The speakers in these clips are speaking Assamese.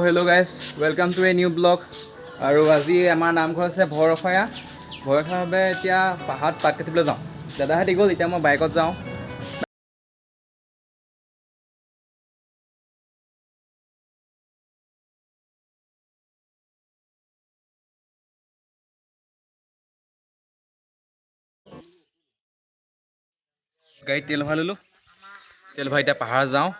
Hello guys, welcome to a new vlog. আৰু আজি আমাৰ নামঘৰ আছে ভৰখয়া। ভৰখয়াবে এতিয়া পাহাৰত পাত কাটিবলৈ যাওঁ। দাদাহঁতে গ'ল, এতিয়া মই বাইকত যাওঁ। গাড়ীত তেল ভৰাই ল'লোঁ। তেল ভৰাই এতিয়া পাহাৰ যাওঁ।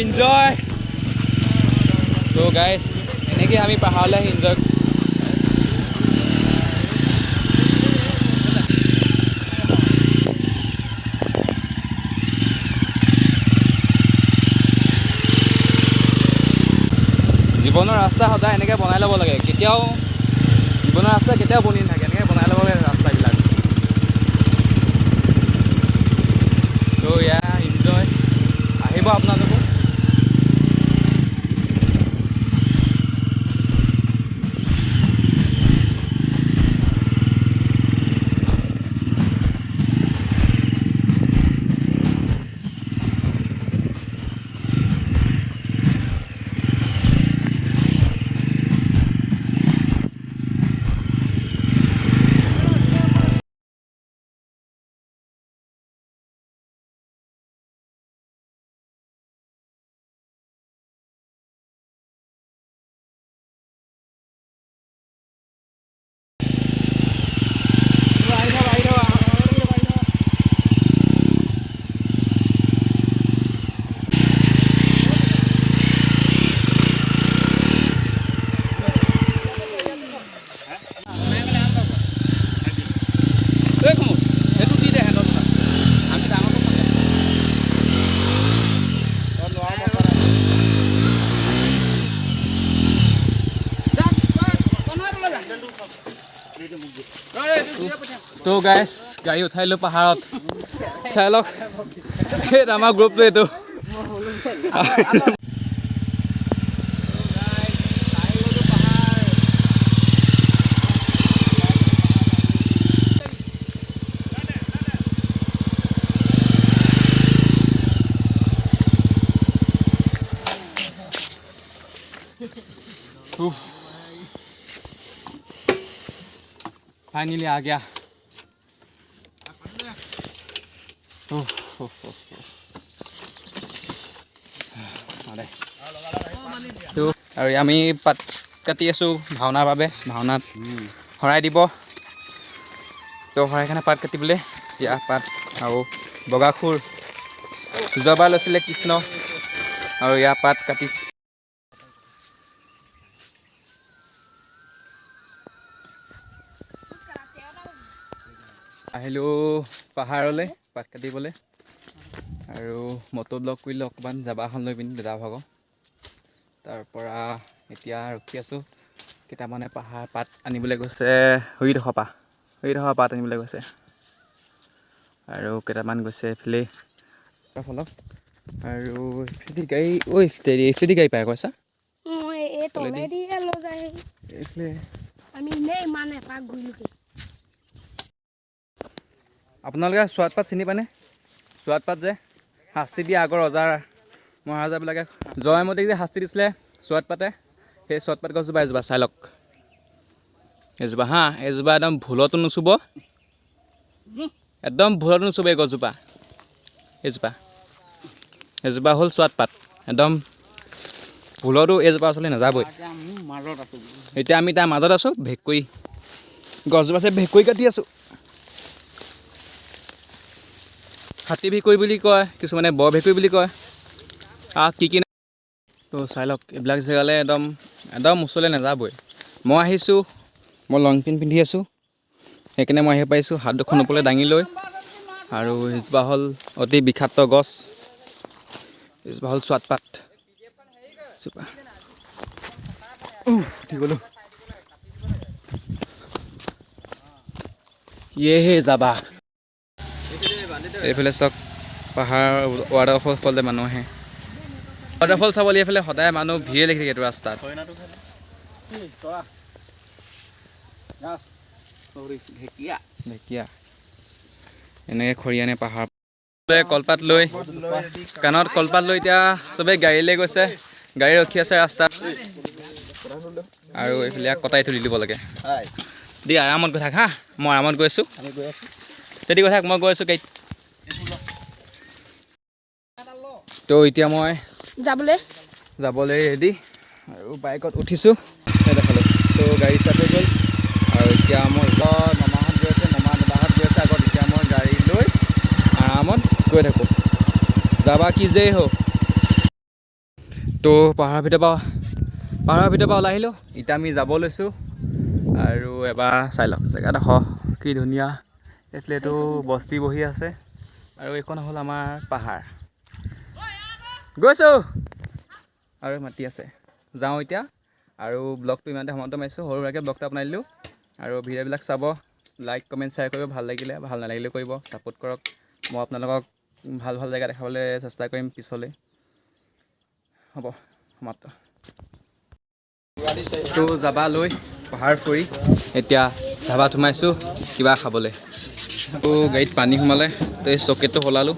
Enjoy. So guys, এনেকৈ আমি পাহাৰলৈ এনজয় জীৱনৰ ৰাস্তা সদায় এনেকৈ বনাই ল'ব লাগে। কেতিয়াও জীৱনৰ ৰাস্তা কেতিয়াও বনি নাথাকে, এনেকৈ বনাই ল'ব লাগে ৰাস্তাবিলাক। তো এনজয় আহিব আপোনালোকো। তো গাইছ গাড়ী উঠাইলোঁ পাহাৰত। চাই লওক, এইটো আমাৰ গ্ৰুপটো এইটো। फाइनली आ गया। তো আৰু আমি পাত কাটি আছোঁ ভাওনাৰ বাবে। ভাওনাত শৰাই দিব, তো শৰাইখানে পাত কাটিবলৈ এতিয়া পাত আৰু বগাখুৰ যোৱাবাৰ লৈছিলে কৃষ্ণ, আৰু ইয়াৰ পাত কাটি আহিলোঁ পাহাৰলৈ পাত কাটিবলৈ। আৰু মটো ব্লগ কৰিলোঁ অকণমান, জাবাখন লৈ পিনি দাদা ভাগৰ। তাৰপৰা এতিয়া ৰখি আছোঁ। কেইটামানে পাহাৰ পাত আনিবলৈ গৈছে, হৰিডোখৰ পাত আনিবলৈ গৈছে। আৰু কেইটামান গৈছে এইফালে ফলক। আৰু এইফালে গাড়ী এইফালে গাড়ী পাই কৈছা আপোনালোকে চোৱাত পাত চিনি পায়নে? চোৱাত পাত যে শাস্তি দিয়ে আগৰ ৰজাৰ মহাৰাজাবিলাকে জয়মতীক যে শাস্তি দিছিলে চোৱাত পাতে, সেই চোৱাত পাত গছজোপা এজোপা চাই লওক। এজোপা এজোপা একদম ভুলতো নুচুব, একদম ভুলতো নুচুব এই গছজোপা। এজোপা হ'ল চোৱাত পাত, একদম ভুলতো এইজোপা আচলতে নাযাবই এতিয়া আমি তাৰ মাজত আছোঁ ভেকুই গছজোপা আছে ভেকুই কাটি আছোঁ হাতী ভেকুই বুলি কয় কিছুমানে বৰ ভেকুই বুলি কয় কি তো চাই লওক এইবিলাক জেগালৈ একদম ওচৰলৈ নাযাবই মই আহিছোঁ মই লং পেণ্ট পিন্ধি আছোঁ সেইকাৰণে মই আহি পাৰিছোঁ হাত দুখন ওপৰলৈ দাঙি লৈ আৰু এজোপা হ'ল অতি বিষাক্ত গছ এজোপা হ'ল চোৱাতপাত ঠিক গ'লোঁ ইয়েহে যাবা এইফালে চাওক পাহাৰ ৱাটাৰফল ফালে মানুহ আহে ৱাটাৰফল চাবলৈ এইফালে সদায় মানুহ ভিৰে লাগি থাকে এইটো ৰাস্তাত ঢেকীয়া এনেকৈ খৰি আনে পাহাৰ কলপাত লৈ কাণত কলপাত লৈ এতিয়া চবেই গাড়ীলৈ গৈছে গাড়ী ৰখি আছে ৰাস্তাত আৰু এইফালে কটাই তুলি দিব লাগে দি আৰামত গৈ থাক হা মই আৰামত গৈ আছোঁ তেতি গৈ থাক মই গৈ আছোঁ গাড়ীত তো এতিয়া মই যাবলৈ ৰেডি আৰু বাইকত উঠিছোঁ দেখালোঁ তো গাড়ী ষ্টাৰ্ট হৈ গ'ল আৰু এতিয়া মোৰ ওচৰত মামাহঁত গৈ আছে দাদাহঁত গৈ আছে আগত এতিয়া মই গাড়ী লৈ আৰামত গৈ থাকোঁ যাবা কি যেই হওক তো পাহাৰৰ ভিতৰৰ পৰা ওলাই আহিলোঁ এতিয়া আমি যাব লৈছোঁ আৰু এবাৰ চাই লওক জেগাডোখৰ কি ধুনীয়া এইফালেতো বস্তি বহি আছে আৰু এইখন হ'ল আমাৰ পাহাৰ গৈছোঁ আৰু মাতি আছে যাওঁ এতিয়া আৰু ব্লগটো ইমানতে সমাপ্ত মাৰিছোঁ সৰু সুৰাকৈ ব্লগটো বনাই দিলোঁ আৰু ভিডিঅ'বিলাক চাব লাইক কমেণ্ট শ্বেয়াৰ কৰিব ভাল লাগিলে ভাল নালাগিলেও কৰিব ছাপোৰ্ট কৰক মই আপোনালোকক ভাল জেগা দেখাবলৈ চেষ্টা কৰিম পিছলৈ হ'ব সমাপ্ত তো যাবা লৈ পাহাৰ ফুৰি এতিয়া ধাবাত সোমাইছোঁ কিবা খাবলৈ তো গাড়ীত পানী সোমালে তো এই চকেটটো সলালোঁ